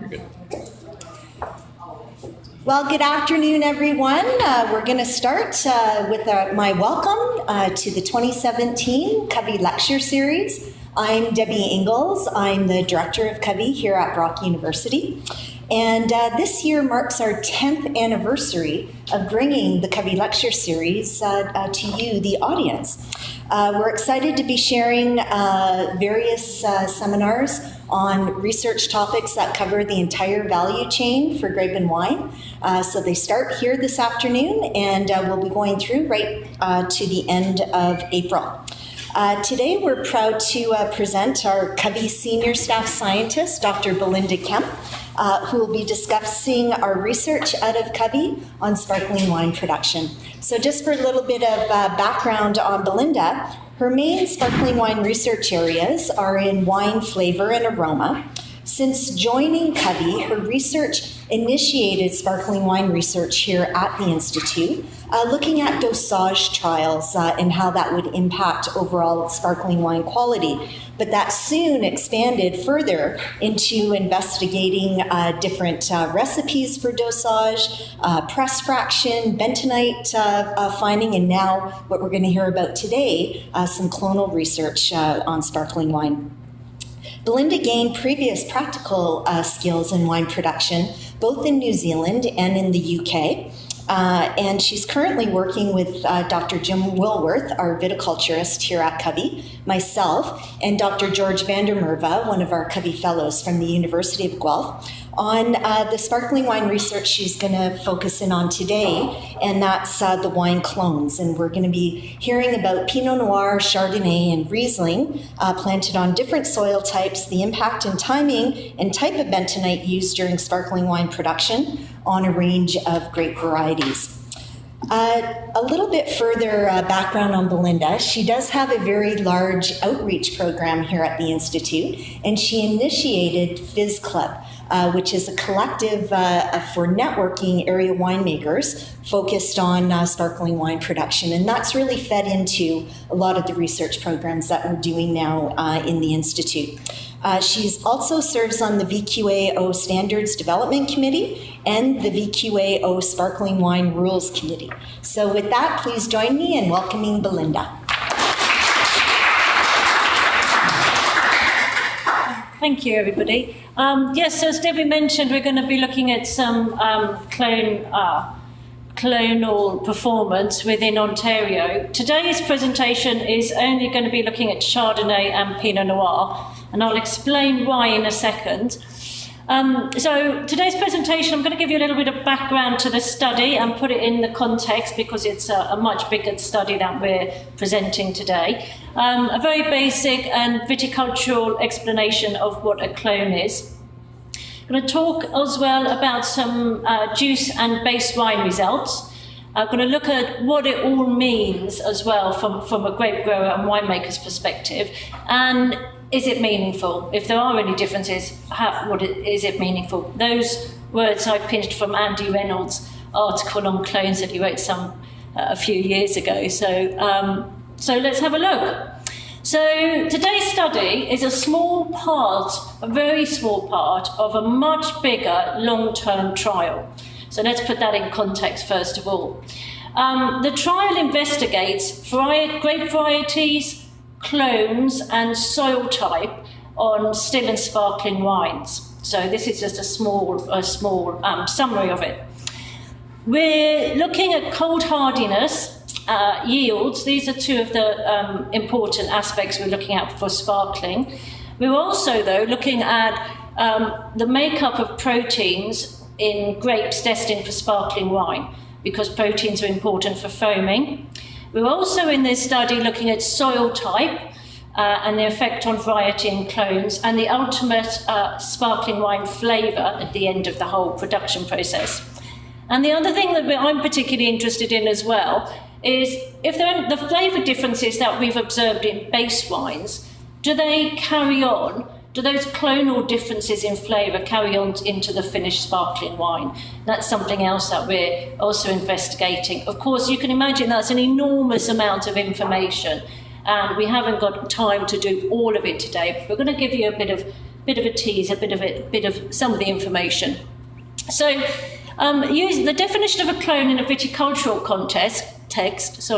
You're good. Well, good afternoon, everyone. We're going to start with my welcome to the 2017 COVI Lecture Series. I'm Debbie Ingalls. I'm the Director of COVI here at Brock University. And this year marks our 10th anniversary of bringing the COVI Lecture Series to you, the audience. We're excited to be sharing various seminars on research topics that cover the entire value chain for grape and wine. So they start here this afternoon, and we'll be going through right to the end of April. Today, we're proud to present our COVI Senior Staff Scientist, Dr. Belinda Kemp, who will be discussing our research out of COVI on sparkling wine production. So just for a little bit of background on Belinda, her main sparkling wine research areas are in wine flavor and aroma. Since joining COVI, her research initiated sparkling wine research here at the Institute, looking at dosage trials and how that would impact overall sparkling wine quality. But that soon expanded further into investigating different recipes for dosage, press fraction, bentonite finding, and now what we're going to hear about today, some clonal research on sparkling wine. Belinda gained previous practical skills in wine production, both in New Zealand and in the UK. And she's currently working with Dr. Jim Wilworth, our viticulturist here at COVI, myself, and Dr. George van der Merwe, one of our COVI fellows from the University of Guelph, on the sparkling wine research she's going to focus in on today, and that's the wine clones. And we're going to be hearing about Pinot Noir, Chardonnay, and Riesling planted on different soil types, the impact and timing and type of bentonite used during sparkling wine production on a range of grape varieties. A little bit further background on Belinda. She does have a very large outreach program here at the Institute, and she initiated Fizz Club, which is a collective for networking area winemakers focused on sparkling wine production. And that's really fed into a lot of the research programs that we're doing now in the Institute. She's also serves on the VQAO Standards Development Committee and the VQAO Sparkling Wine Rules Committee. So with that, please join me in welcoming Belinda. Thank you, everybody. Yes, as Debbie mentioned, we're going to be looking at some clonal performance within Ontario. Today's presentation is only going to be looking at Chardonnay and Pinot Noir, and I'll explain why in a second. So today's presentation, I'm going to give you a little bit of background to the study and put it in the context because it's a much bigger study that we're presenting today. A very basic and viticultural explanation of what a clone is. I'm going to talk as well about some juice and base wine results. I'm going to look at what it all means as well from a grape grower and winemaker's perspective. And is it meaningful? If there are any differences, is it meaningful? Those words I pinched from Andy Reynolds' article on clones that he wrote a few years ago. So let's have a look. So today's study is a very small part of a much bigger long-term trial. So let's put that in context first of all. The trial investigates grape varieties, clones, and soil type on still and sparkling wines. So this is just a small summary of it. We're looking at cold hardiness, yields. These are two of the important aspects we're looking at for sparkling. We're also, though, looking at the makeup of proteins in grapes destined for sparkling wine, because proteins are important for foaming. We're also in this study looking at soil type and the effect on variety and clones, and the ultimate sparkling wine flavour at the end of the whole production process. And the other thing that I'm particularly interested in as well is if there are the flavour differences that we've observed in base wines, do they carry on? Do those clonal differences in flavour carry on into the finished sparkling wine? That's something else that we're also investigating. Of course, you can imagine that's an enormous amount of information, and we haven't got time to do all of it today. But we're going to give you a bit of bit of a tease, a bit of some of the information. So, use the definition of a clone in a viticultural text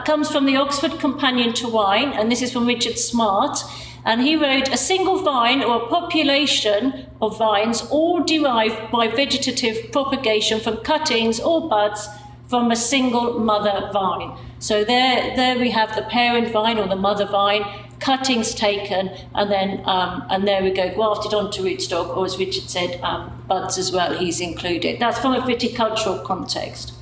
comes from the Oxford Companion to Wine, and this is from Richard Smart. And he wrote, a single vine or a population of vines all derived by vegetative propagation from cuttings or buds from a single mother vine. So there we have the parent vine or the mother vine, cuttings taken, and then and there we go, grafted onto rootstock, or as Richard said, buds as well, he's included. That's from a viticultural context.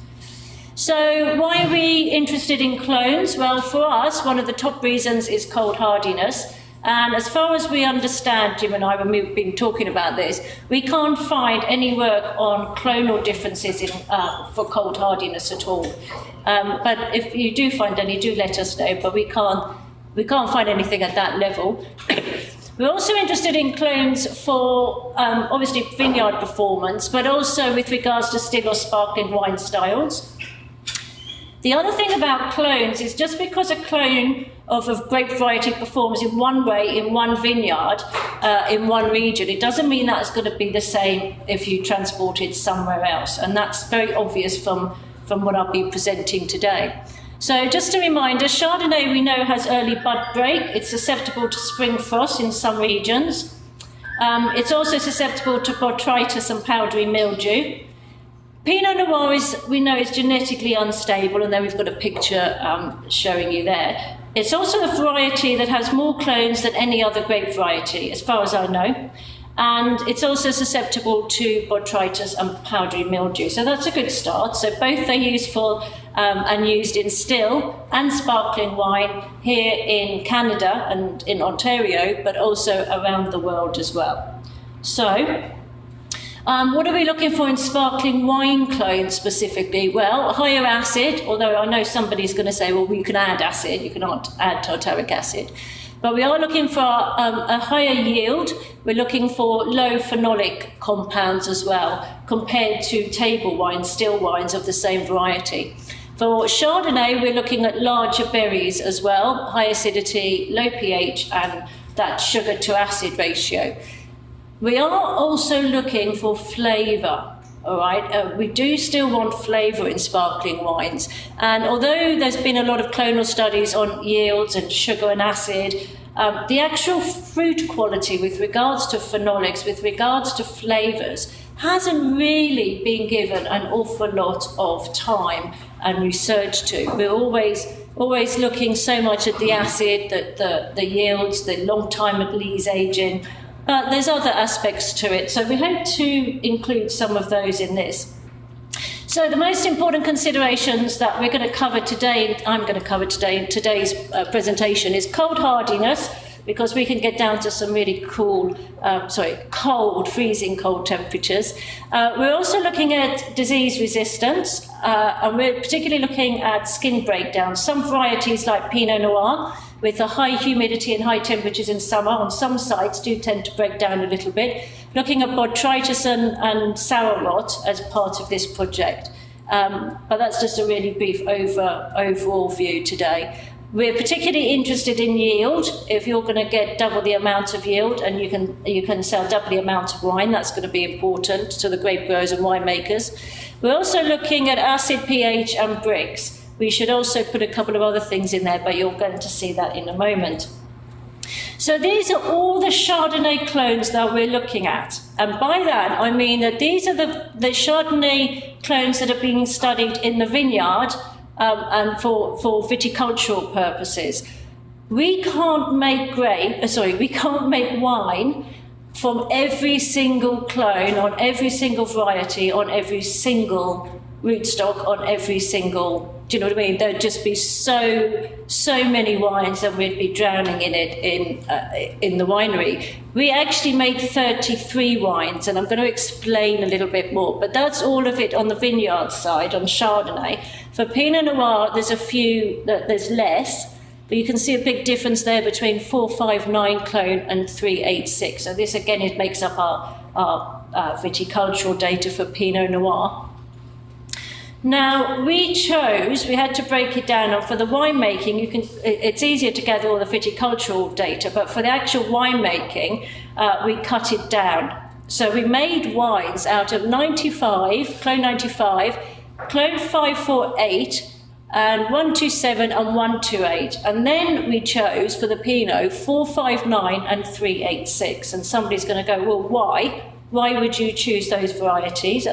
So why are we interested in clones? Well, for us, one of the top reasons is cold hardiness. And as far as we understand, Jim and I, when we've been talking about this, we can't find any work on clonal differences for cold hardiness at all. But if you do find any, do let us know. But we can't find anything at that level. We're also interested in clones for obviously vineyard performance, but also with regards to still or sparkling wine styles. The other thing about clones is just because a clone of a grape variety performs in one way in one vineyard, in one region, it doesn't mean that's going to be the same if you transport it somewhere else. And that's very obvious from what I'll be presenting today. So just a reminder, Chardonnay we know has early bud break. It's susceptible to spring frost in some regions. It's also susceptible to botrytis and powdery mildew. Pinot Noir we know is genetically unstable, and then we've got a picture showing you there. It's also a variety that has more clones than any other grape variety, as far as I know. And it's also susceptible to botrytis and powdery mildew. So that's a good start. So both are useful and used in still and sparkling wine here in Canada and in Ontario, but also around the world as well. So, what are we looking for in sparkling wine clones specifically? Well, higher acid, although I know somebody's going to say, well, you can add acid, you cannot add tartaric acid. But we are looking for a higher yield. We're looking for low phenolic compounds as well, compared to table wines, still wines of the same variety. For Chardonnay, we're looking at larger berries as well, high acidity, low pH, and that sugar to acid ratio. We are also looking for flavour, all right? We do still want flavour in sparkling wines. And although there's been a lot of clonal studies on yields and sugar and acid, the actual fruit quality with regards to phenolics, with regards to flavours, hasn't really been given an awful lot of time and research to. We're always looking so much at the acid, the yields, the long time at lees aging, but there's other aspects to it. So we hope to include some of those in this. So the most important considerations that we're going to cover today, I'm going to cover today in today's presentation, is cold hardiness, because we can get down to some really cold, freezing cold temperatures. We're also looking at disease resistance, and we're particularly looking at skin breakdown. Some varieties like Pinot Noir, with the high humidity and high temperatures in summer, on some sites do tend to break down a little bit. Looking at botrytis and sour rot as part of this project. But that's just a really brief overall view today. We're particularly interested in yield. If you're going to get double the amount of yield and you can sell double the amount of wine, that's going to be important to the grape growers and winemakers. We're also looking at acid, pH and Brix. We should also put a couple of other things in there, but you're going to see that in a moment. So these are all the Chardonnay clones that we're looking at. And by that, I mean that these are the Chardonnay clones that are being studied in the vineyard and for viticultural purposes. We can't make wine from every single clone, on every single variety, on every single rootstock, on every single, do you know what I mean? There'd just be so many wines that we'd be drowning in it in the winery. We actually make 33 wines, and I'm going to explain a little bit more, but that's all of it on the vineyard side, on Chardonnay. For Pinot Noir, there's less, but you can see a big difference there between 459 clone and 386. So this again, it makes up our viticultural data for Pinot Noir. Now, we had to break it down, and for the winemaking, it's easier to gather all the viticultural data, but for the actual winemaking, we cut it down. So we made wines out of 95, clone 95, clone 548, and 127 and 128. And then we chose for the Pinot 459 and 386. And somebody's going to go, well, why? Why would you choose those varieties?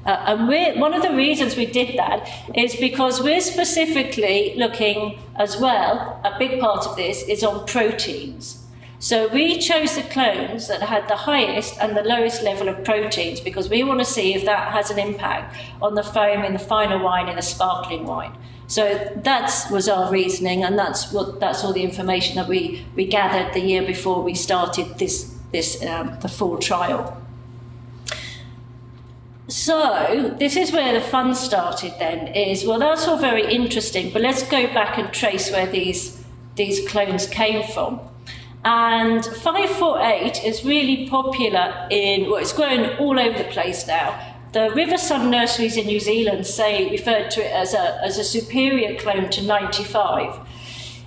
And one of the reasons we did that is because we're specifically looking as well, a big part of this is on proteins. So we chose the clones that had the highest and the lowest level of proteins because we want to see if that has an impact on the foam in the final wine and the sparkling wine. So that was our reasoning, and that's all the information that we gathered the year before we started the full trial. So this is where the fun started then, well, that's all very interesting, but let's go back and trace where these clones came from. And 548 is really popular it's grown all over the place now. The Riverside nurseries in New Zealand referred to it as a superior clone to 95.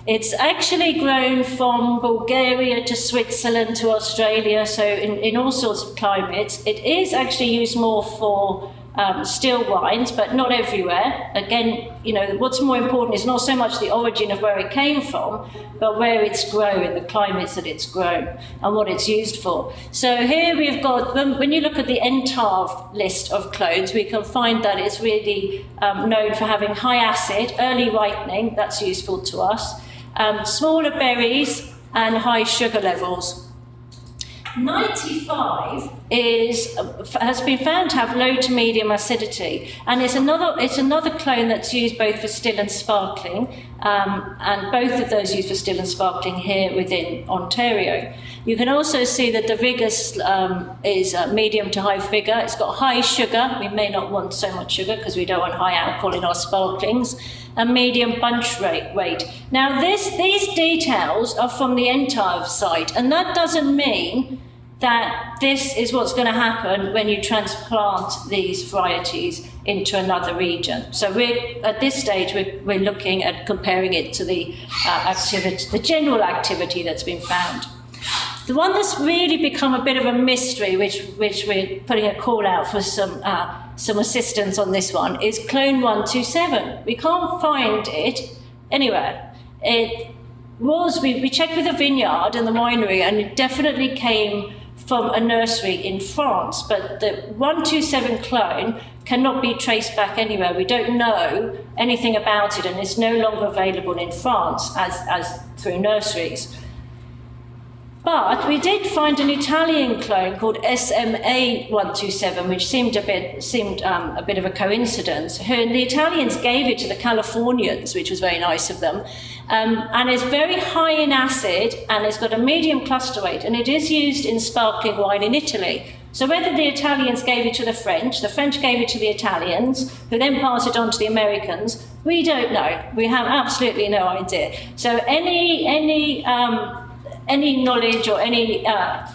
It's actually grown from Bulgaria to Switzerland to Australia, so in all sorts of climates. It is actually used more for still wines, but not everywhere. Again, what's more important is not so much the origin of where it came from, but where it's grown, the climates that it's grown, and what it's used for. So here we've got, when you look at the NTAV list of clones, we can find that it's really known for having high acid, early ripening, that's useful to us, smaller berries, and high sugar levels. 95 has been found to have low to medium acidity, and it's another clone that's used both for still and sparkling, and both of those used for still and sparkling here within Ontario. You can also see that the vigor is medium to high vigor. It's got high sugar. We may not want so much sugar because we don't want high alcohol in our sparklings. A medium bunch weight. Now these details are from the NTAV site, and that doesn't mean that this is what's going to happen when you transplant these varieties into another region. So at this stage we're looking at comparing it to the general activity that's been found. The one that's really become a bit of a mystery, which we're putting a call out for some assistance on this one, is clone 127. We can't find it anywhere. We checked with the vineyard and the winery, and it definitely came from a nursery in France, but the 127 clone cannot be traced back anywhere. We don't know anything about it, and it's no longer available in France as through nurseries. But we did find an Italian clone called SMA 127, which seemed a bit of a coincidence. The Italians gave it to the Californians, which was very nice of them, and it's very high in acid, and it's got a medium cluster weight, and it is used in sparkling wine in Italy. So whether the Italians gave it to the French gave it to the Italians, who then passed it on to the Americans, we don't know. We have absolutely no idea. So any knowledge or any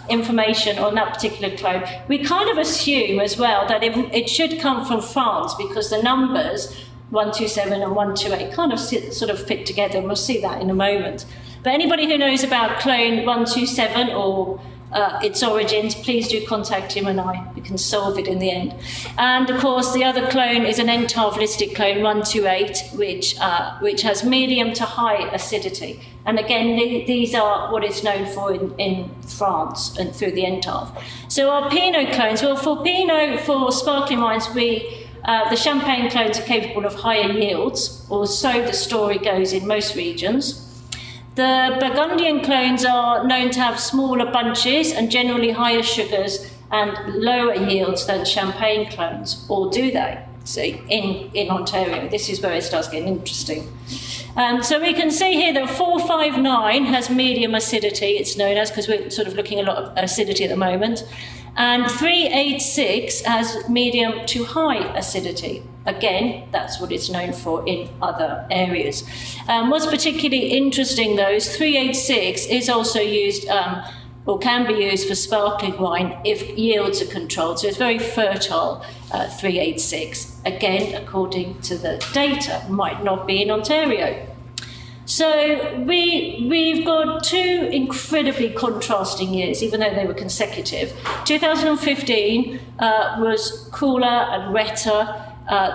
information on that particular clone, we kind of assume as well that it should come from France, because the numbers 127 and 128 kind of sort of fit together, and we'll see that in a moment. But anybody who knows about clone 127 or its origins, please do contact him and we can solve it in the end. And of course the other clone is an NTAV listed clone 128, which has medium to high acidity. And again, these are what it's known for in France and through the NTAV. So our Pinot clones, well, for sparkling wines, the Champagne clones are capable of higher yields, or so the story goes in most regions. The Burgundian clones are known to have smaller bunches and generally higher sugars and lower yields than Champagne clones, or do they? See, in Ontario, this is where it starts getting interesting. So we can see here that 459 has medium acidity, it's known as, because we're sort of looking at a lot of acidity at the moment. And 386 has medium to high acidity. Again, that's what it's known for in other areas. What's particularly interesting, though, is 386 is also used or can be used for sparkling wine if yields are controlled. So it's very fertile, 386, again, according to the data, might not be in Ontario. So we've got two incredibly contrasting years, even though they were consecutive. 2015 was cooler and wetter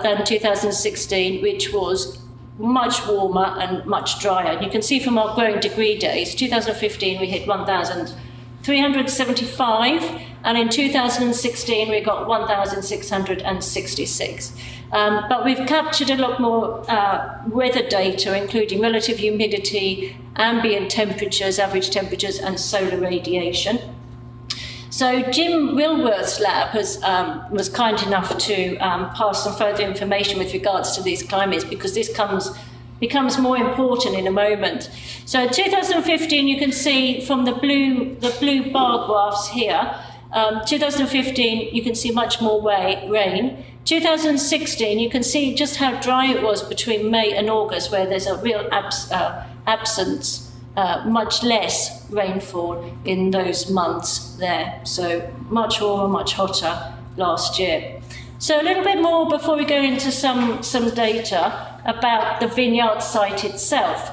than 2016, which was much warmer and much drier. And you can see from our growing degree days, 2015 we hit 1,375, and in 2016 we got 1,666. But we've captured a lot more weather data, including relative humidity, ambient temperatures, average temperatures, and solar radiation. So Jim Wilworth's lab was kind enough to pass some further information with regards to these climates, because this becomes more important in a moment. So 2015, you can see from the blue bar graphs here, 2015, you can see much more rain. 2016, you can see just how dry it was between May and August, where there's a real absence, much less rainfall in those months there. So much warmer, much hotter last year. So a little bit more before we go into some data about the vineyard site itself.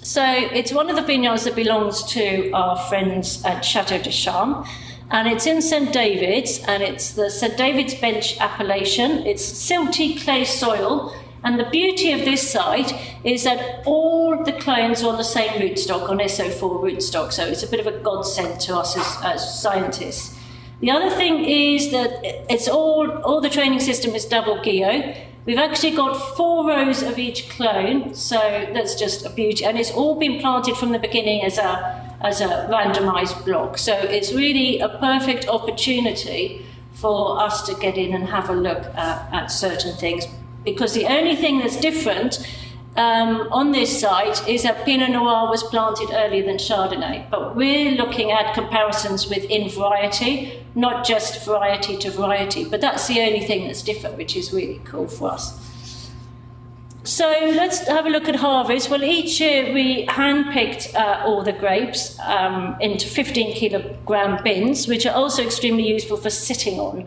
So it's one of the vineyards that belongs to our friends at Chateau de Charme, and it's in St. David's, and it's the St. David's Bench appellation. It's silty clay soil, and the beauty of this site is that all the clones are on the same rootstock, on SO4 rootstock, so it's a bit of a godsend to us as scientists. The other thing is that it's all the training system is double geo. We've actually got 4 rows of each clone, so that's just a beauty, and it's all been planted from the beginning as a randomized block. So it's really a perfect opportunity for us to get in and have a look at certain things, because the only thing that's different on this site is that Pinot Noir was planted earlier than Chardonnay, but we're looking at comparisons within variety, not just variety to variety, but that's the only thing that's different, which is really cool for us. So let's have a look at harvest. Well, each year we hand-picked all the grapes into 15-kilogram bins, which are also extremely useful for sitting on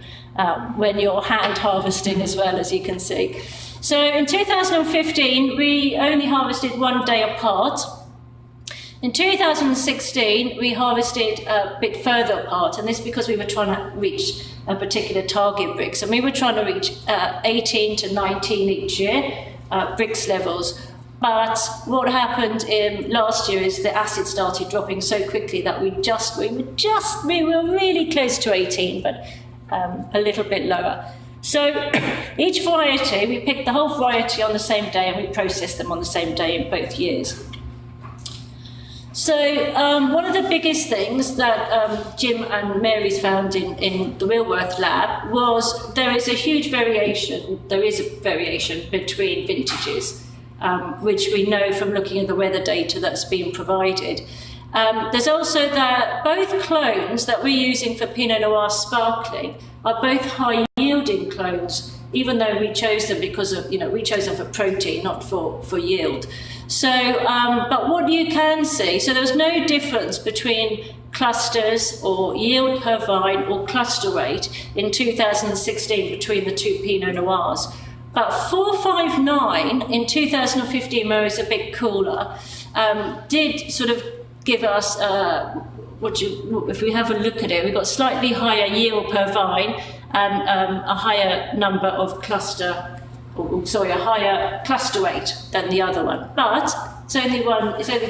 when you're hand harvesting as well, as you can see. So in 2015, we only harvested 1 day apart. In 2016, we harvested a bit further apart, and this is because we were trying to reach a particular target Brix, and we were trying to reach 18 to 19 each year. Brix levels, but what happened last year is the acid started dropping so quickly that we were really close to 18, but a little bit lower. So each variety, we picked the whole variety on the same day, and we processed them on the same day in both years. So one of the biggest things that Jim and Mary's found in the Wilworth lab was there is a variation between vintages, which we know from looking at the weather data that's been provided. There's also that both clones that we're using for Pinot Noir sparkling are both high-yielding clones, even though we chose them because of, we chose them for protein, not for yield. So, but what you can see, so there was no difference between clusters or yield per vine or cluster rate in 2016 between the two Pinot Noirs. But 459 in 2015, where it was a bit cooler, did sort of give us, if we have a look at it, we've got slightly higher yield per vine and a higher number of a higher cluster rate than the other one. But it's only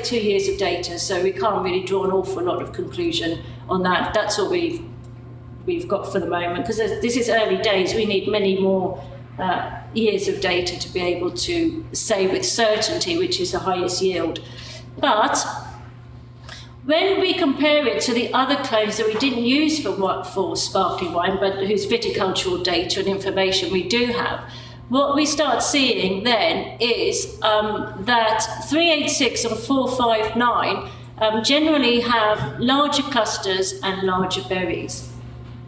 2 years of data, so we can't really draw an awful lot of conclusion on that. That's all we've got for the moment, because this is early days. We need many more years of data to be able to say with certainty which is the highest yield. But when we compare it to the other clones that we didn't use for sparkling wine, but whose viticultural data and information we do have, what we start seeing then is that 386 and 459 generally have larger clusters and larger berries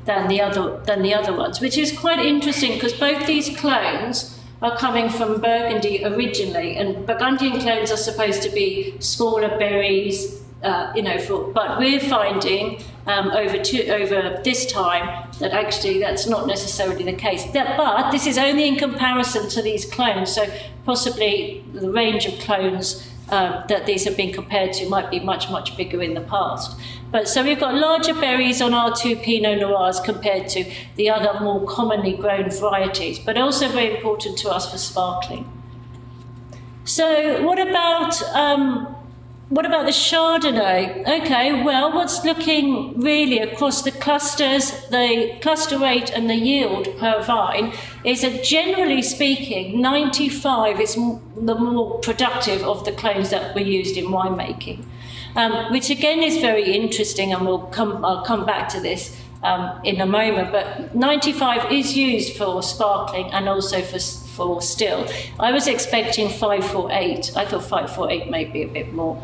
than the other ones, which is quite interesting because both these clones are coming from Burgundy originally, and Burgundian clones are supposed to be smaller berries, but we're finding over this time that actually that's not necessarily the case. But this is only in comparison to these clones, so possibly the range of clones that these have been compared to might be much, much bigger in the past. But so we've got larger berries on our 2 Pinot Noirs compared to the other more commonly grown varieties, but also very important to us for sparkling. So what about the Chardonnay? Okay, well, what's looking really across the clusters, the cluster rate and the yield per vine is that, generally speaking, 95 is the more productive of the clones that were used in winemaking, which again is very interesting, and I'll come back to this in a moment. But 95 is used for sparkling and also for still. I was expecting 548. I thought 548 may be a bit more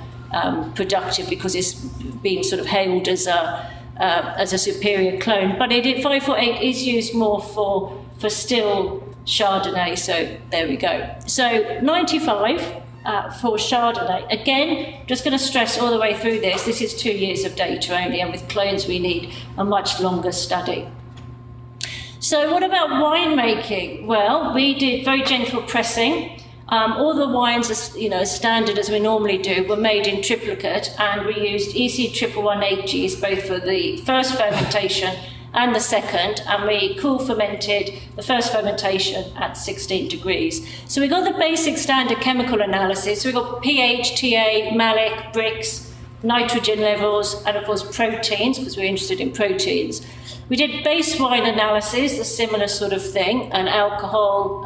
productive because it's been sort of hailed as a superior clone, but 548 is used more for still Chardonnay, so there we go. So 95 for Chardonnay. Again, just going to stress all the way through this is 2 years of data only, and with clones we need a much longer study. So what about winemaking? Well, we did very gentle pressing. All the wines, as standard as we normally do, were made in triplicate, and we used EC 111 yeast both for the first fermentation and the second, and we cool fermented the first fermentation at 16 degrees. So we got the basic standard chemical analysis. So we got pH, TA, malic, Brix, nitrogen levels, and of course proteins, because we're interested in proteins. We did base wine analysis, a similar sort of thing, and alcohol,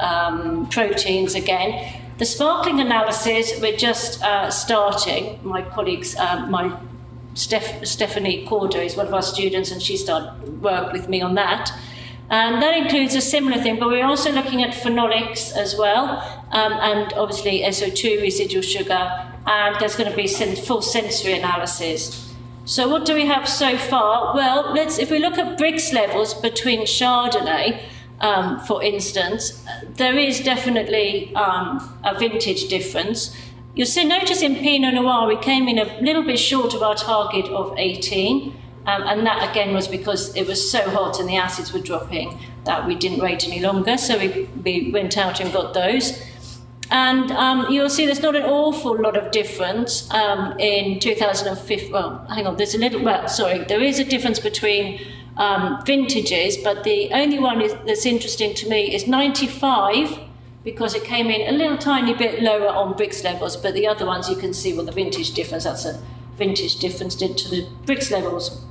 proteins again. The sparkling analysis, we're just starting. My colleagues, Stephanie Corder is one of our students, and she started work with me on that. And that includes a similar thing, but we're also looking at phenolics as well, and obviously SO2, residual sugar, and there's going to be full sensory analysis. So what do we have so far? Well, if we look at Brix levels between Chardonnay, for instance, there is definitely a vintage difference. You'll notice in Pinot Noir we came in a little bit short of our target of 18, and that again was because it was so hot and the acids were dropping that we didn't wait any longer, so we went out and got those. And you'll see there's not an awful lot of difference in 2015. Well, hang on, there is a difference between vintages, but the only one that's interesting to me is 95, because it came in a little tiny bit lower on Brix levels, but the other ones you can see, well, the vintage difference, that's a vintage difference to the Brix levels.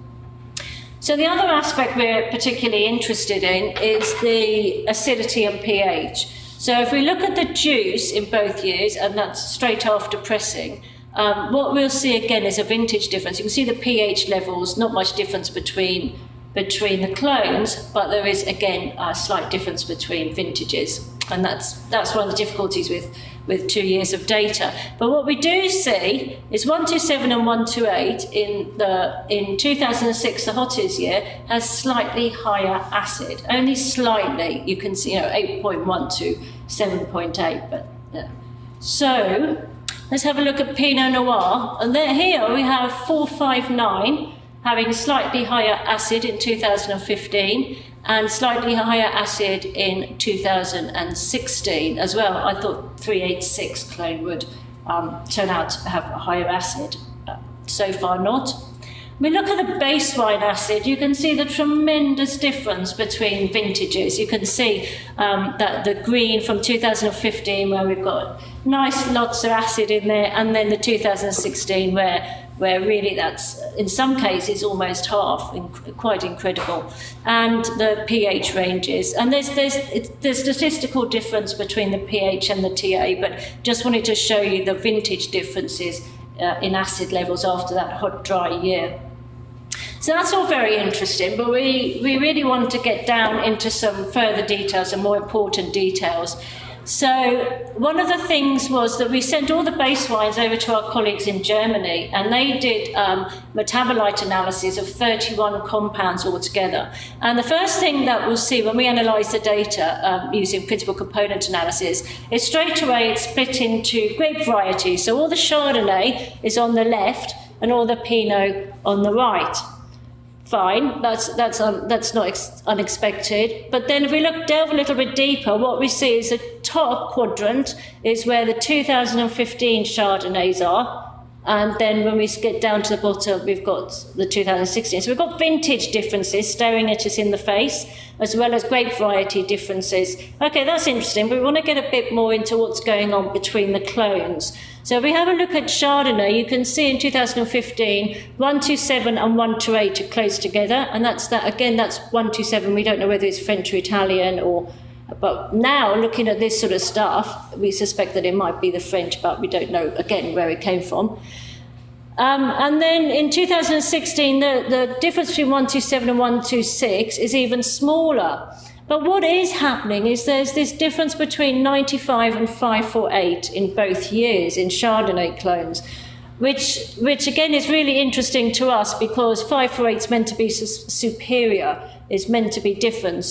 So the other aspect we're particularly interested in is the acidity and pH. So if we look at the juice in both years, and that's straight after pressing, what we'll see again is a vintage difference. You can see the pH levels, not much difference between the clones, but there is again a slight difference between vintages, and that's one of the difficulties with 2 years of data. But what we do see is 127 and 128 in 2006, the hottest year, has slightly higher acid, only slightly. You can see 8.1 to 7.8. But yeah. So let's have a look at Pinot Noir, and here we have 459 having slightly higher acid in 2015 and slightly higher acid in 2016 as well. I thought 386 clone would turn out to have a higher acid. So far not. When we look at the base wine acid, you can see the tremendous difference between vintages. You can see that the green from 2015, where we've got nice lots of acid in there, and then the 2016 where really that's, in some cases, almost half, quite incredible. And the pH ranges. And there's statistical difference between the pH and the TA, but just wanted to show you the vintage differences in acid levels after that hot, dry year. So that's all very interesting, but we really want to get down into some further details and more important details. So one of the things was that we sent all the base wines over to our colleagues in Germany, and they did metabolite analyses of 31 compounds altogether. And the first thing that we'll see when we analyse the data using principal component analysis is straight away it's split into grape varieties. So all the Chardonnay is on the left, and all the Pinot on the right. Fine, that's not unexpected. But then if we delve a little bit deeper, what we see is the top quadrant is where the 2015 Chardonnays are. And then when we get down to the bottom, we've got the 2016. So we've got vintage differences staring at us in the face, as well as grape variety differences. Okay, that's interesting, but we want to get a bit more into what's going on between the clones. So if we have a look at Chardonnay, you can see in 2015, 127 and 128 are close together. And that's 127. We don't know whether it's French or Italian but now, looking at this sort of stuff, we suspect that it might be the French, but we don't know, again, where it came from. And then in 2016, the difference between 127 and 126 is even smaller. But what is happening is there's this difference between 95 and 548 in both years in Chardonnay clones, which again is really interesting to us because 548 is meant to be superior, is meant to be different.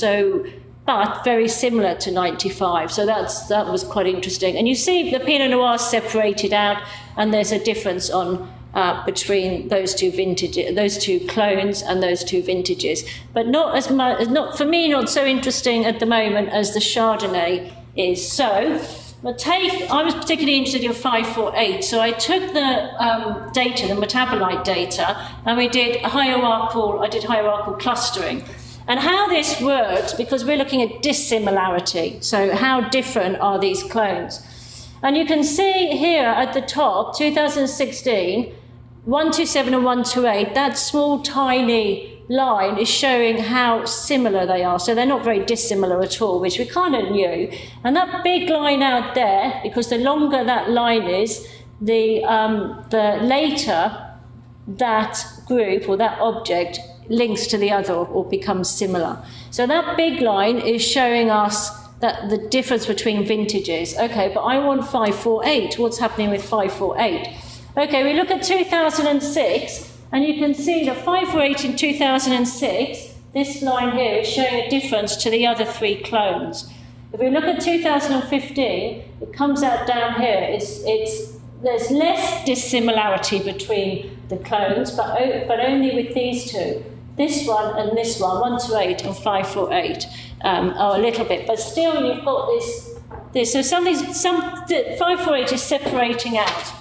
But very similar to 95. So that was quite interesting. And you see the Pinot Noir separated out, and there's a difference between those two clones and those two vintages. But not as much, for me, not so interesting at the moment as the Chardonnay is. So I was particularly interested in 548. So I took the data, the metabolite data, and I did hierarchical clustering. And how this works, because we're looking at dissimilarity, so how different are these clones? And you can see here at the top, 2016, 127 and 128, that small tiny line is showing how similar they are. So they're not very dissimilar at all, which we kind of knew. And that big line out there, because the longer that line is, the later that group or that object links to the other or becomes similar. So that big line is showing us that the difference between vintages. Okay, but I want 548. What's happening with 548? Okay, we look at 2006, and you can see that 548 in 2006, this line here is showing a difference to the other three clones. If we look at 2015, it comes out down here. There's less dissimilarity between the clones, but only with these two. This one and this one, 128 and 548, are a little bit, but still you've got this. So 548 is separating out.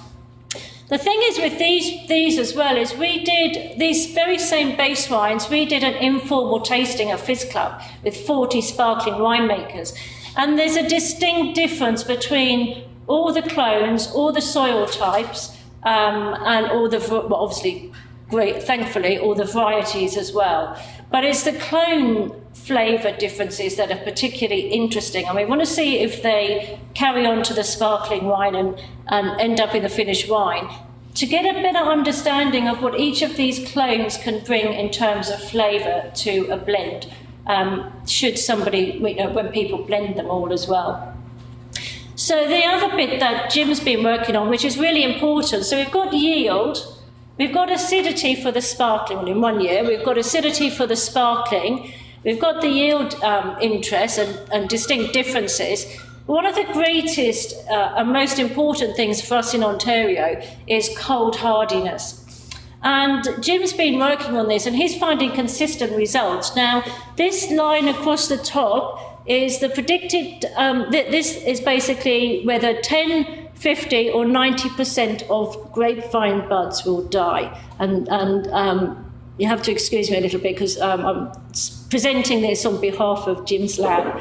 The thing is with these as well is we did these very same base wines. We did an informal tasting at Fizz Club with 40 sparkling winemakers, and there's a distinct difference between all the clones, all the soil types, and all obviously, thankfully, all the varieties as well. But it's the clone flavour differences that are particularly interesting. And we want to see if they carry on to the sparkling wine and end up in the finished wine, to get a better understanding of what each of these clones can bring in terms of flavour to a blend, when people blend them all as well. So the other bit that Jim's been working on, which is really important, so we've got yield, we've got acidity for the sparkling in 1 year, we've got acidity for the sparkling, we've got the yield interest and distinct differences. One of the greatest and most important things for us in Ontario is cold hardiness. And Jim's been working on this, and he's finding consistent results. Now, this line across the top is the predicted, this is basically whether 10, 50 or 90% of grapevine buds will die. And you have to excuse me a little bit because I'm presenting this on behalf of Jim's lab.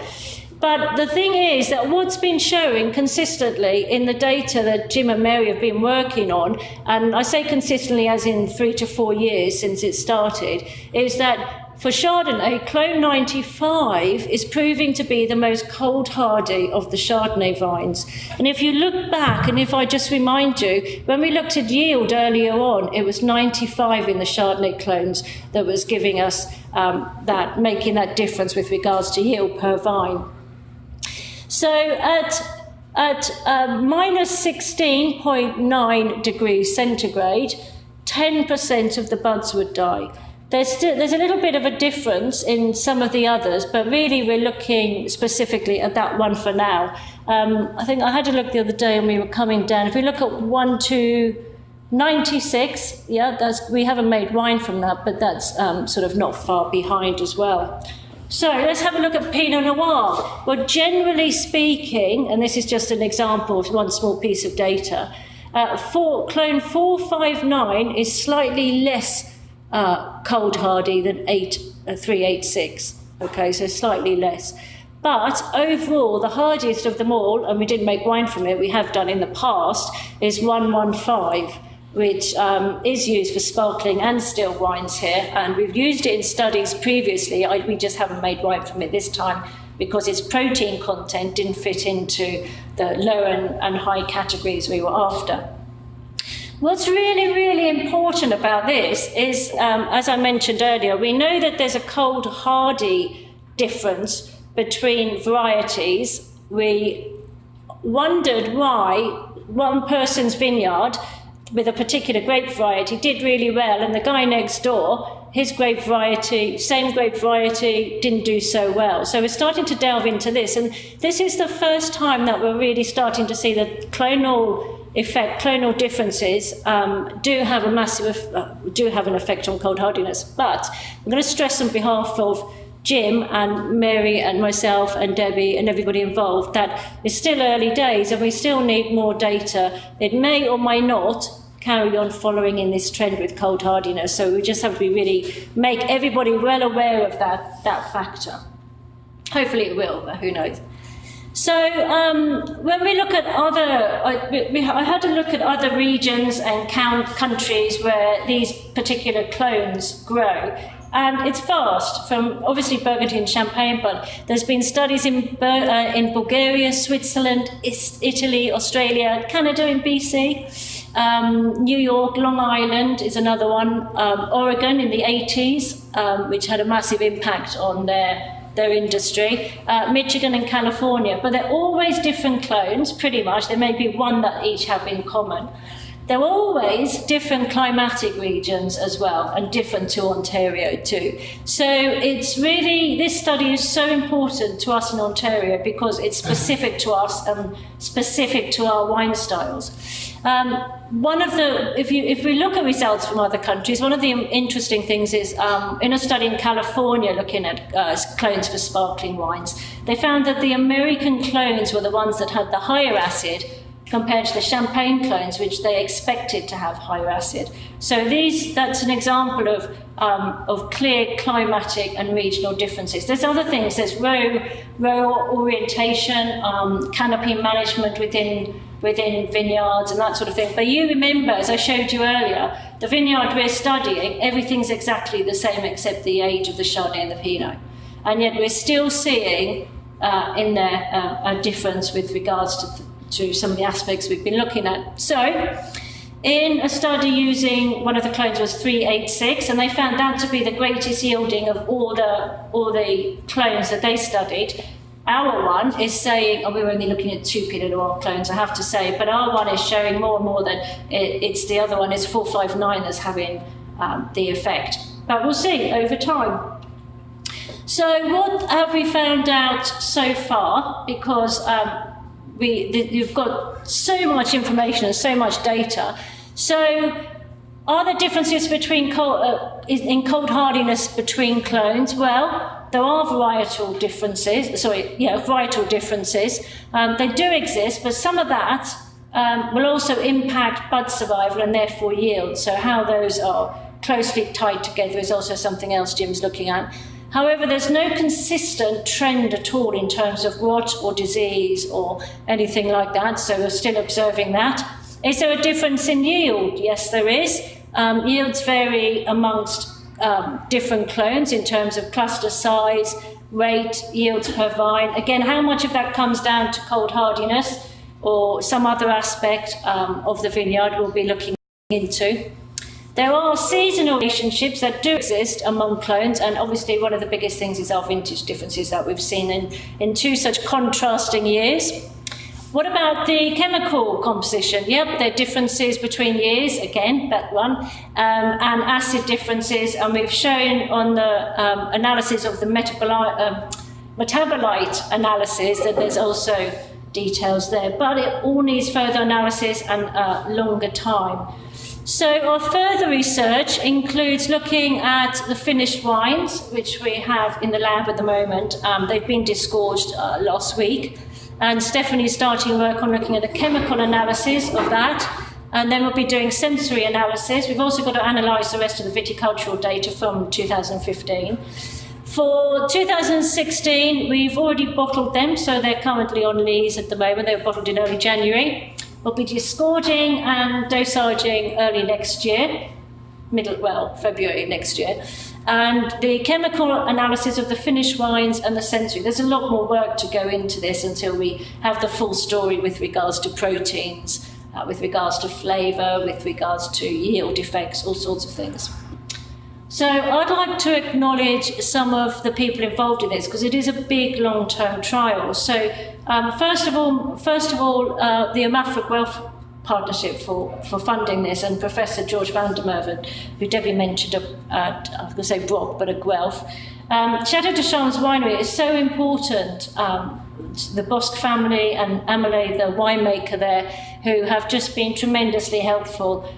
But the thing is that what's been showing consistently in the data that Jim and Mary have been working on, and I say consistently as in 3 to 4 years since it started, is that for Chardonnay, clone 95 is proving to be the most cold hardy of the Chardonnay vines. And if you look back, and if I just remind you, when we looked at yield earlier on, it was 95 in the Chardonnay clones that was giving us making that difference with regards to yield per vine. So at minus 16.9 degrees centigrade, 10% of the buds would die. There's a little bit of a difference in some of the others, but really we're looking specifically at that one for now. I think I had a look the other day when we were coming down. If we look at 1, 2, 96, yeah, we haven't made wine from that, but that's sort of not far behind as well. So let's have a look at Pinot Noir. Well, generally speaking, and this is just an example of one small piece of data, clone 459 is slightly less cold hardy than 386. Okay, so slightly less. But overall, the hardiest of them all, and we didn't make wine from it, we have done in the past, is 115, which is used for sparkling and still wines here. And we've used it in studies previously. We just haven't made wine from it this time because its protein content didn't fit into the low and high categories we were after. What's really, really important about this is, as I mentioned earlier, we know that there's a cold hardy difference between varieties. We wondered why one person's vineyard with a particular grape variety did really well, and the guy next door, his grape variety, same grape variety, didn't do so well. So we're starting to delve into this, and this is the first time that we're really starting to see that clonal differences do have an effect on cold hardiness. But I'm going to stress on behalf of Jim and Mary and myself and Debbie and everybody involved that it's still early days and we still need more data. It may or may not carry on following in this trend with cold hardiness, so we just have to make everybody well aware of that factor. Hopefully it will, but who knows. So when we look at I had to look at other regions and countries where these particular clones grow. And it's vast, from obviously Burgundy and Champagne, but there's been studies in Bulgaria, Switzerland, Italy, Australia, Canada in BC, New York, Long Island is another one, Oregon in the 80s, which had a massive impact on their industry, Michigan and California. But they're always different clones, pretty much. There may be one that each have in common. There are always different climatic regions as well, and different to Ontario too. So it's really, this study is so important to us in Ontario because it's specific to us and specific to our wine styles. If we look at results from other countries, one of the interesting things is in a study in California looking at clones for sparkling wines, they found that the American clones were the ones that had the higher acid compared to the Champagne clones, which they expected to have higher acid. So that's an example of clear climatic and regional differences. There's other things. There's row orientation, canopy management within vineyards and that sort of thing. But you remember, as I showed you earlier, the vineyard we're studying, everything's exactly the same except the age of the Chardonnay and the Pinot. And yet we're still seeing in there a difference with regards to some of the aspects we've been looking at. So, in a study using, one of the clones was 386, and they found that to be the greatest yielding of all the clones that they studied. Our one is saying, we were only looking at 2 Pinot Noir clones, I have to say, but our one is showing more and more that it's the other one is 459 that's having the effect. But we'll see over time. So what have we found out so far? Because you've got so much information and so much data. So, are there differences between in cold hardiness between clones? Well, there are varietal differences. Varietal differences. They do exist, but some of that will also impact bud survival and therefore yield. So, how those are closely tied together is also something else Jim's looking at. However, there's no consistent trend at all in terms of rot or disease or anything like that, so we're still observing that. Is there a difference in yield? Yes, there is. Yields vary amongst different clones in terms of cluster size, rate, yields per vine. Again, how much of that comes down to cold hardiness or some other aspect of the vineyard we'll be looking into. There are seasonal relationships that do exist among clones, and obviously one of the biggest things is our vintage differences that we've seen in two such contrasting years. What about the chemical composition? Yep, there are differences between years, again, that one, and acid differences, and we've shown on the analysis of the metabolite analysis that there's also details there, but it all needs further analysis and longer time. So our further research includes looking at the finished wines, which we have in the lab at the moment. They've been disgorged last week. And Stephanie's starting work on looking at the chemical analysis of that. And then we'll be doing sensory analysis. We've also got to analyse the rest of the viticultural data from 2015. For 2016, we've already bottled them, so they're currently on lees at the moment. They were bottled in early January. We'll be disgorging and dosaging early next year, February next year. And the chemical analysis of the finished wines and the sensory. There's a lot more work to go into this until we have the full story with regards to proteins, with regards to flavour, with regards to yield effects, all sorts of things. So I'd like to acknowledge some of the people involved in this because it is a big long-term trial. So first of all, the Amafra Guelph Partnership for funding this, and Professor George van der Merwe, who Debbie mentioned, I was going to say Brock, but at Guelph. Chateau de Champs Winery is so important. The Bosc family and Amelie, the winemaker there, who have just been tremendously helpful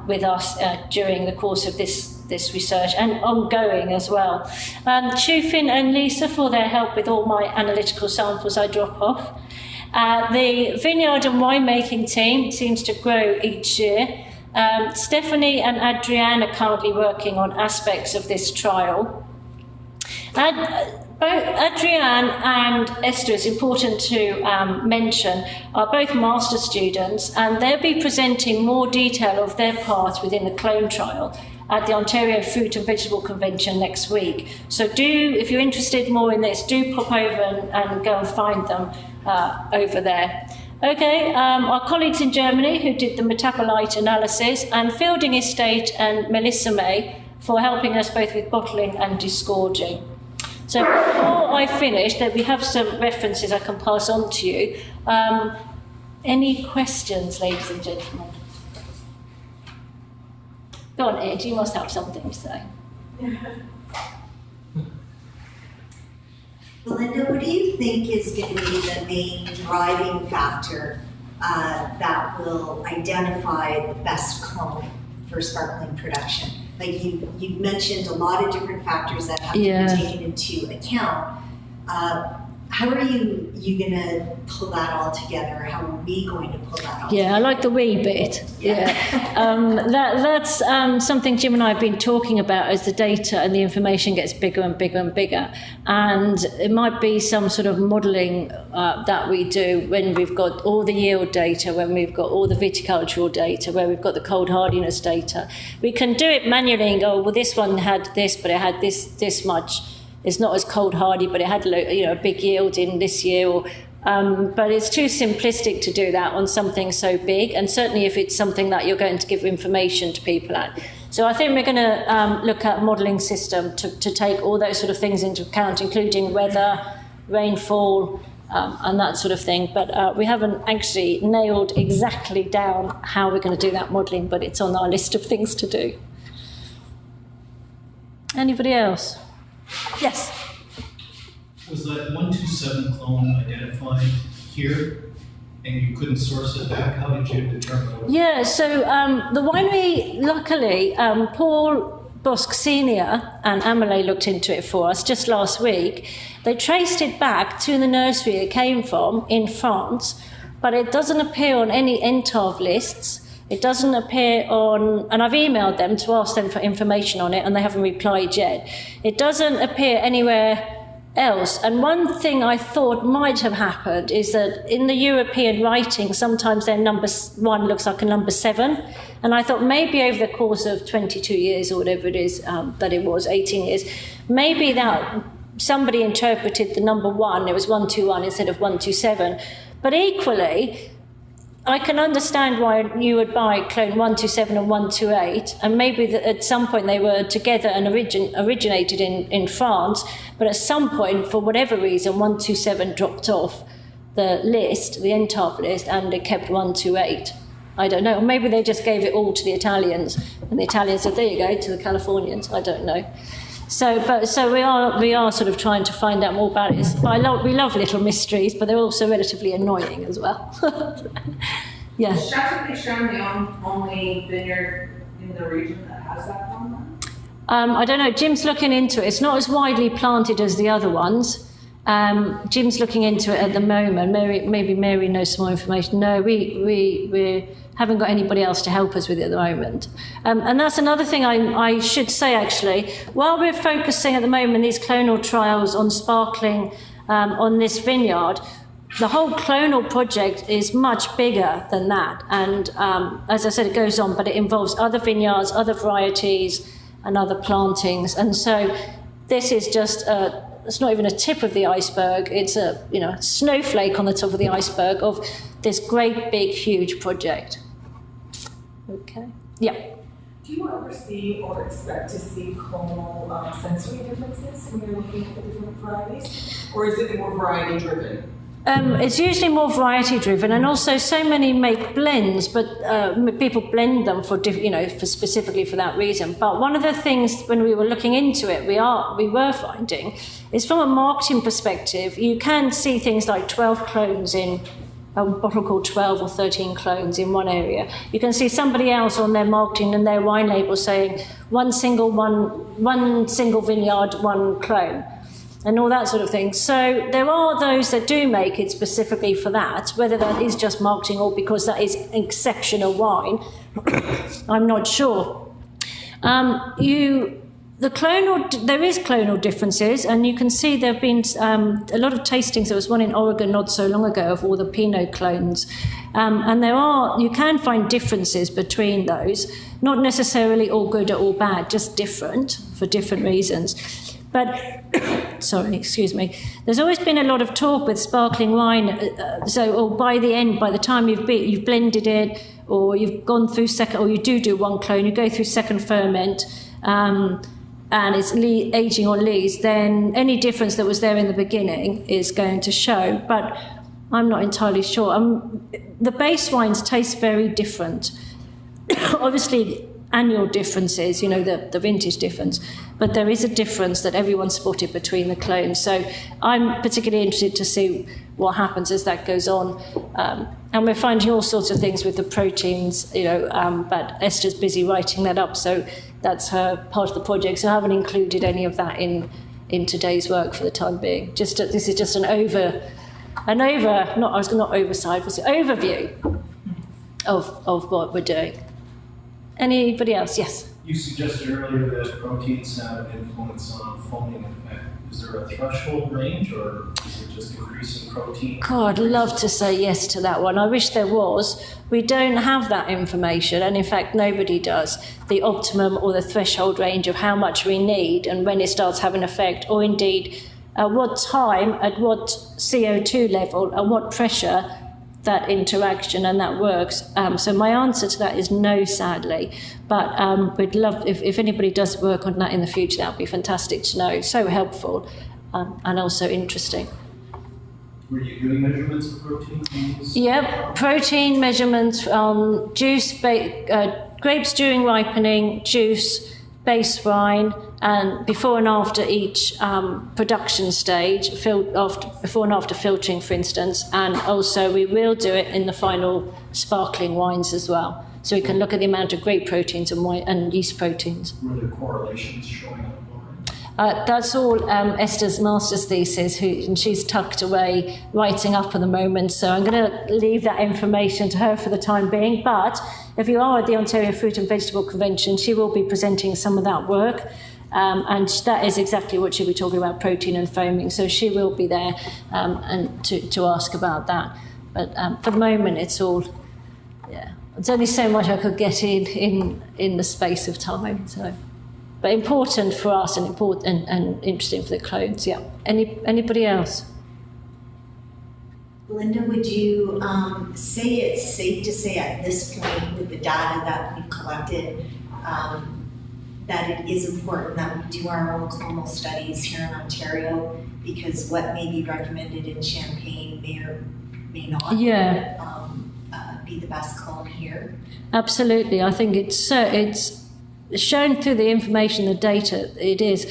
with us during the course of this research and ongoing as well. Chufin and Lisa for their help with all my analytical samples I drop off. The vineyard and winemaking team seems to grow each year. Stephanie and Adrienne are currently working on aspects of this trial. Both Adrienne and Esther, it's important to mention, are both master students, and they'll be presenting more detail of their part within the clone trial at the Ontario Fruit and Vegetable Convention next week. So if you're interested more in this, do pop over and go and find them over there. Okay, our colleagues in Germany who did the Metabolite Analyses, and Fielding Estate and Melissa May for helping us both with bottling and disgorging. So before I finish, we have some references I can pass on to you. Any questions, ladies and gentlemen? Go on, Ed, you must have something to say. Belinda, what do you think is going to be the main driving factor that will identify the best clone for sparkling production? Like you've mentioned a lot of different factors that have to be taken into account. How are you going to pull that all together? How are we going to pull that all together? I like the wee bit. That's something Jim and I have been talking about as the data and the information gets bigger and bigger and bigger. And it might be some sort of modelling that we do when we've got all the yield data, when we've got all the viticultural data, where we've got the cold hardiness data. We can do it manually and go, well, this one had this, but it had this much. It's not as cold hardy, but it had a big yield in this year. But it's too simplistic to do that on something so big, and certainly if it's something that you're going to give information to people at. So I think we're going to look at a modelling system to take all those sort of things into account, including weather, rainfall, and that sort of thing. But we haven't actually nailed exactly down how we're going to do that modelling, but it's on our list of things to do. Anybody else? Yes. Was that 127 clone identified here, and you couldn't source it back? How did you determine it? Yeah, so the winery, luckily, Paul Bosc Senior and Amelie looked into it for us just last week. They traced it back to the nursery it came from in France, but it doesn't appear on any ENTAV lists. It doesn't appear on, and I've emailed them to ask them for information on it, and they haven't replied yet. It doesn't appear anywhere else. And one thing I thought might have happened is that in the European writing, sometimes their number 1 looks like a number 7. And I thought maybe over the course of 22 years or whatever it is that it was, 18 years, maybe that somebody interpreted the number 1, it was 121 instead of 127. But equally, I can understand why you would buy clone 127 and 128, and maybe that at some point they were together and originated in France, but at some point, for whatever reason, 127 dropped off the list, the ENTAV list, and it kept 128. I don't know. Or maybe they just gave it all to the Italians, and the Italians said, there you go, to the Californians. I don't know. So we are sort of trying to find out more about it. But we love little mysteries, but they're also relatively annoying as well. Yeah. Is Chateau de Champs the only vineyard in the region that has that clone? I don't know. Jim's looking into it. It's not as widely planted as the other ones. Jim's looking into it at the moment. Maybe Mary knows some more information. No, we haven't got anybody else to help us with it at the moment. And that's another thing I should say, actually. While we're focusing at the moment these clonal trials on sparkling on this vineyard, the whole clonal project is much bigger than that. And as I said, it goes on, but it involves other vineyards, other varieties, and other plantings. And so this is just it's not even a tip of the iceberg. It's a snowflake on the top of the iceberg of this great, big, huge project. Okay. Yeah. Do you ever see or expect to see clonal sensory differences when you're looking at the different varieties? Or is it more variety driven? It's usually more variety driven, and also so many make blends, but people blend them for specifically for that reason. But one of the things when we were looking into it, we were finding is from a marketing perspective, you can see things like 12 clones in a bottle called 12 or 13 clones in one area. You can see somebody else on their marketing and their wine label saying one single vineyard, one clone, and all that sort of thing. So there are those that do make it specifically for that, whether that is just marketing or because that is exceptional wine, I'm not sure. There is clonal differences, and you can see there have been a lot of tastings. There was one in Oregon not so long ago of all the Pinot clones, and you can find differences between those, not necessarily all good or all bad, just different for different reasons. But, sorry, excuse me, there's always been a lot of talk with sparkling wine, by the time you've blended it, or you've gone through or you do one clone, you go through second ferment, and it's aging on lees, then any difference that was there in the beginning is going to show. But I'm not entirely sure. The base wines taste very different. Obviously, annual differences, the vintage difference, but there is a difference that everyone spotted between the clones. So I'm particularly interested to see what happens as that goes on. And we're finding all sorts of things with the proteins, but Esther's busy writing that up, so that's her part of the project. So I haven't included any of that in today's work for the time being. This is just an overview of what we're doing. Anybody else? Yes. You suggested earlier that proteins have an influence on foaming effect. Is there a threshold range, or is it just increasing protein? God, I'd love to say yes to that one. I wish there was. We don't have that information, and in fact, nobody does. The optimum or the threshold range of how much we need and when it starts having effect, or indeed at what time, at what CO2 level, and what pressure that interaction and that works. So my answer to that is no, sadly. But we'd love, if anybody does work on that in the future, that would be fantastic to know. So helpful and also interesting. Were you doing measurements of protein? Yep, protein measurements on juice, grapes during ripening, juice, base wine, and before and after each production stage, before and after filtering, for instance, and also we will do it in the final sparkling wines as well. So we can look at the amount of grape proteins and yeast proteins. Were there correlations showing up? That's all Esther's master's thesis, and she's tucked away writing up at the moment, so I'm going to leave that information to her for the time being. But if you are at the Ontario Fruit and Vegetable Convention, she will be presenting some of that work, and that is exactly what she'll be talking about, protein and foaming, so she will be there and to ask about that. But for the moment, it's all, there's only so much I could get in the space of time, so... But important for us and important and interesting for the clones. Yeah. Anybody else? Belinda, would you say it's safe to say at this point with the data that we've collected that it is important that we do our own clonal studies here in Ontario, because what may be recommended in Champagne may or may not be the best clone here? Absolutely. I think it's shown through the information, the data, it is.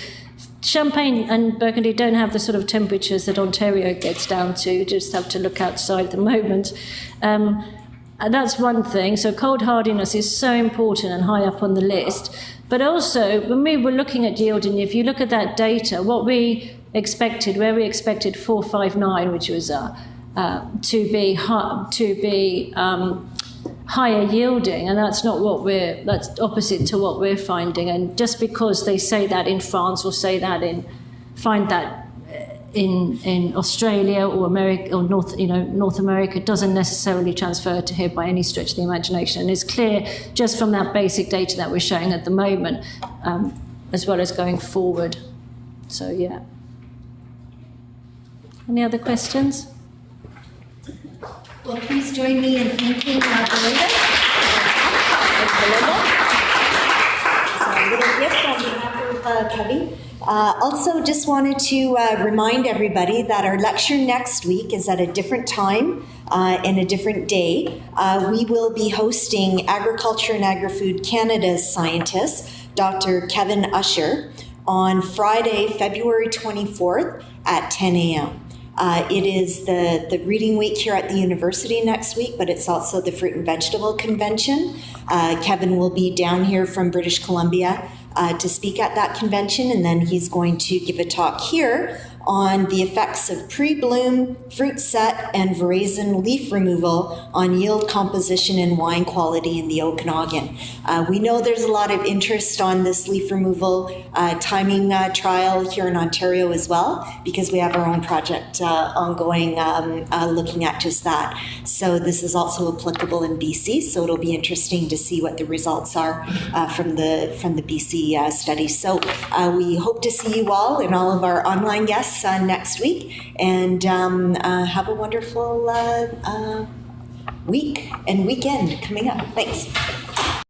Champagne and Burgundy don't have the sort of temperatures that Ontario gets down to. You just have to look outside at the moment. that's one thing. So cold hardiness is so important and high up on the list. But also, when we were looking at yielding, if you look at that data, what we expected, where we expected 459, which was to be higher yielding, and that's opposite to what we're finding. And just because they say that in France or find that in Australia or America or North America doesn't necessarily transfer to here by any stretch of the imagination. And it's clear just from that basic data that we're showing at the moment, as well as going forward. So yeah. Any other questions? Well, please join me in thanking Belinda. It's a little gift on behalf of COVI. Also, just wanted to remind everybody that our lecture next week is at a different time and a different day. We will be hosting Agriculture and Agri-Food Canada's scientist, Dr. Kevin Usher, on Friday, February 24th at 10 a.m. It is the reading week here at the university next week, but it's also the Fruit and Vegetable Convention. Kevin will be down here from British Columbia to speak at that convention, and then he's going to give a talk here on the effects of pre-bloom, fruit set, and veraison leaf removal on yield composition and wine quality in the Okanagan. We know there's a lot of interest on this leaf removal timing trial here in Ontario as well, because we have our own project ongoing looking at just that. So this is also applicable in BC, so it'll be interesting to see what the results are from the BC study. So we hope to see you all and all of our online guests next week, and have a wonderful week and weekend coming up. Thanks.